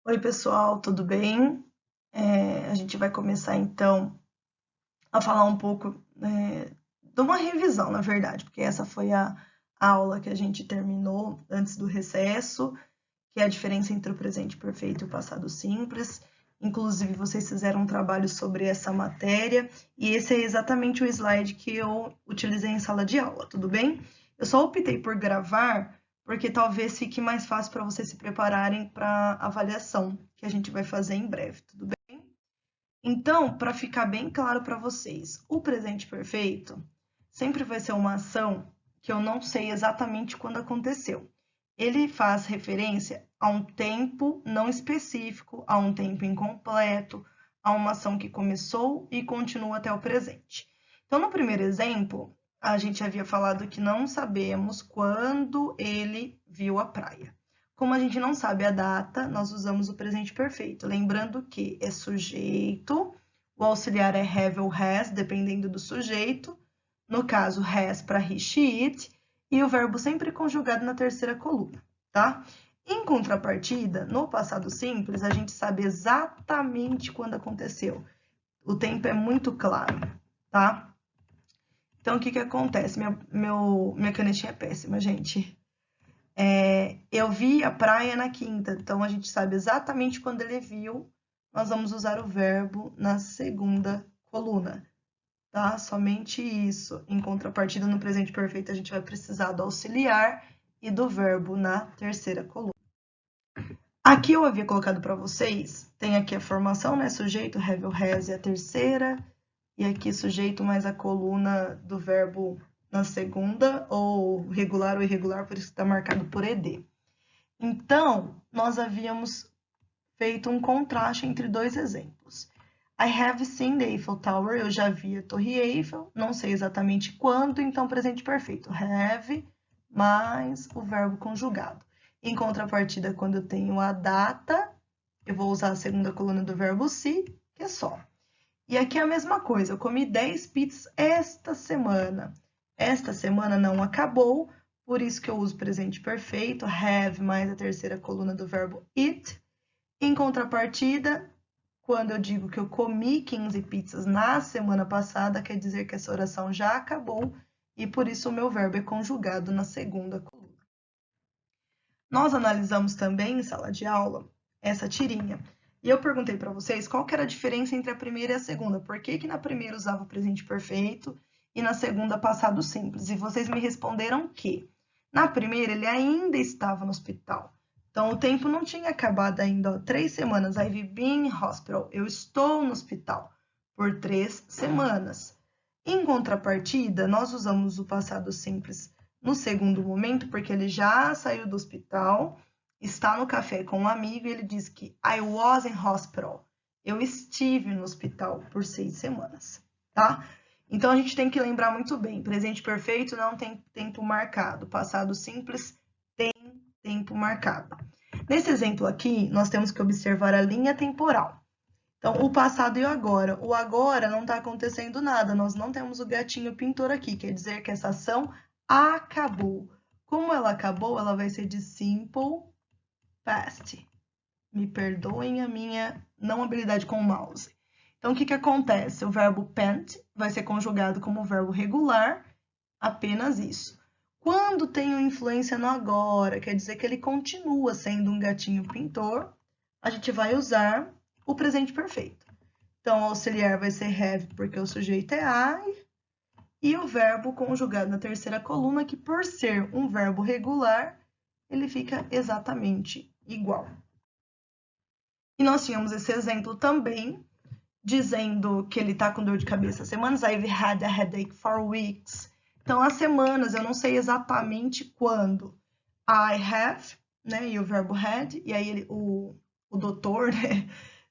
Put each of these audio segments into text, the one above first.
Oi, pessoal, tudo bem? A gente vai começar então a falar um pouco de uma revisão, na verdade, porque essa foi a aula que a gente terminou antes do recesso, que é a diferença entre o presente perfeito e o passado simples. Inclusive, vocês fizeram um trabalho sobre essa matéria, e esse é exatamente o slide que eu utilizei em sala de aula, tudo bem? Eu só optei por gravar porque talvez fique mais fácil para vocês se prepararem para a avaliação que a gente vai fazer em breve, tudo bem? Então, para ficar bem claro para vocês, o presente perfeito sempre vai ser uma ação que eu não sei exatamente quando aconteceu. Ele faz referência a um tempo não específico, a um tempo incompleto, a uma ação que começou e continua até o presente. Então, no primeiro exemplo, a gente havia falado que não sabemos quando ele viu a praia. Como a gente não sabe a data, nós usamos o presente perfeito. Lembrando que é sujeito, o auxiliar é have ou has, dependendo do sujeito. No caso, has para he, she, it, e o verbo sempre conjugado na terceira coluna, tá? Em contrapartida, no passado simples, a gente sabe exatamente quando aconteceu. O tempo é muito claro, tá? Então, o que acontece? Minha canetinha é péssima, gente. Eu vi a praia na quinta, então a gente sabe exatamente quando ele viu. Nós vamos usar o verbo na segunda coluna, tá? Somente isso. Em contrapartida, no presente perfeito, a gente vai precisar do auxiliar e do verbo na terceira coluna. Aqui eu havia colocado para vocês, tem aqui a formação, né? Sujeito, have ou has é a terceira, e aqui sujeito mais a coluna do verbo na segunda, ou regular ou irregular, por isso que está marcado por ED. Então, nós havíamos feito um contraste entre dois exemplos. I have seen the Eiffel Tower, eu já vi a Torre Eiffel, não sei exatamente quando, então presente perfeito. Have mais o verbo conjugado. Em contrapartida, quando eu tenho a data, eu vou usar a segunda coluna do verbo see, que é só. E aqui é a mesma coisa, eu comi 10 pizzas esta semana. Esta semana não acabou, por isso que eu uso presente perfeito, have mais a terceira coluna do verbo eat. Em contrapartida, quando eu digo que eu comi 15 pizzas na semana passada, quer dizer que essa oração já acabou e por isso o meu verbo é conjugado na segunda coluna. Nós analisamos também em sala de aula essa tirinha. E eu perguntei para vocês qual que era a diferença entre a primeira e a segunda. Por que na primeira usava o presente perfeito e na segunda passado simples? E vocês me responderam que na primeira ele ainda estava no hospital. Então, o tempo não tinha acabado ainda. 3 semanas. I've been in hospital. Eu estou no hospital por 3 semanas. Em contrapartida, nós usamos o passado simples no segundo momento, porque ele já saiu do hospital, está no café com um amigo e ele diz que I was in hospital. Eu estive no hospital por 6 semanas, tá? Então, a gente tem que lembrar muito bem. Presente perfeito não tem tempo marcado. Passado simples tem tempo marcado. Nesse exemplo aqui, nós temos que observar a linha temporal. Então, o passado e o agora. O agora não está acontecendo nada, nós não temos o gatinho pintor aqui, quer dizer que essa ação acabou. Como ela acabou, ela vai ser de simple past. Me perdoem a minha não habilidade com o mouse. Então, o que acontece? O verbo pant vai ser conjugado como verbo regular, apenas isso. Quando tenho influência no agora, quer dizer que ele continua sendo um gatinho pintor, a gente vai usar o presente perfeito. Então, o auxiliar vai ser have, porque o sujeito é I, e o verbo conjugado na terceira coluna, que por ser um verbo regular, ele fica exatamente igual. E nós tínhamos esse exemplo também, dizendo que ele está com dor de cabeça há semanas. I've had a headache for weeks. Então, as semanas, eu não sei exatamente quando. I have, né, e o verbo had, e aí o doutor, né,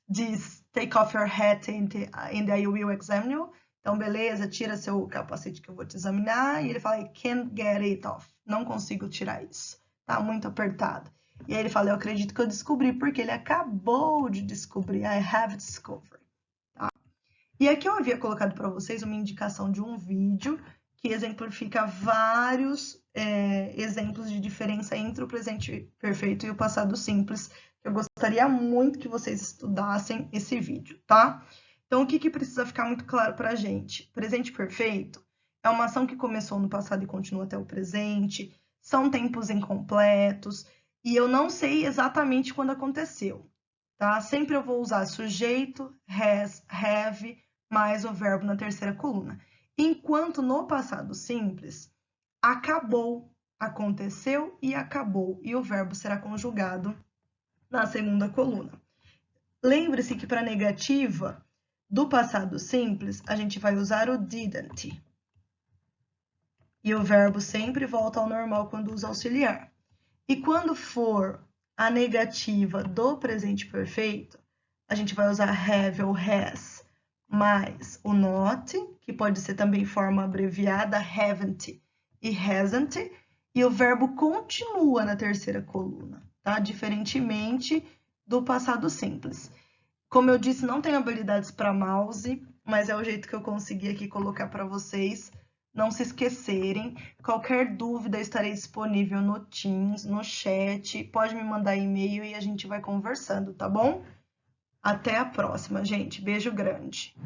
diz take off your hat and I will examine you. Então, beleza, tira seu capacete que eu vou te examinar. E ele fala, I can't get it off. Não consigo tirar isso. Tá muito apertado. E aí ele fala, eu acredito que eu descobri, porque ele acabou de descobrir. I have discovered. Tá? E aqui eu havia colocado para vocês uma indicação de um vídeo que exemplifica vários exemplos de diferença entre o presente perfeito e o passado simples, Eu gostaria muito que vocês estudassem esse vídeo, tá? Então, o que precisa ficar muito claro para a gente? Presente perfeito é uma ação que começou no passado e continua até o presente, são tempos incompletos, e eu não sei exatamente quando aconteceu, tá? Sempre eu vou usar sujeito, has, have, mais o verbo na terceira coluna. Enquanto no passado simples, acabou, aconteceu e acabou, e o verbo será conjugado na segunda coluna. Lembre-se que para negativa do passado simples, a gente vai usar o didn't. E o verbo sempre volta ao normal quando usa auxiliar. E quando for a negativa do presente perfeito, a gente vai usar have ou has, mais o not, que pode ser também forma abreviada, haven't e hasn't, e o verbo continua na terceira coluna, tá? Diferentemente do passado simples. Como eu disse, não tenho habilidades para mouse, mas é o jeito que eu consegui aqui colocar para vocês não se esquecerem. Qualquer dúvida, eu estarei disponível no Teams, no chat, pode me mandar e-mail e a gente vai conversando, tá bom? Até a próxima, gente. Beijo grande.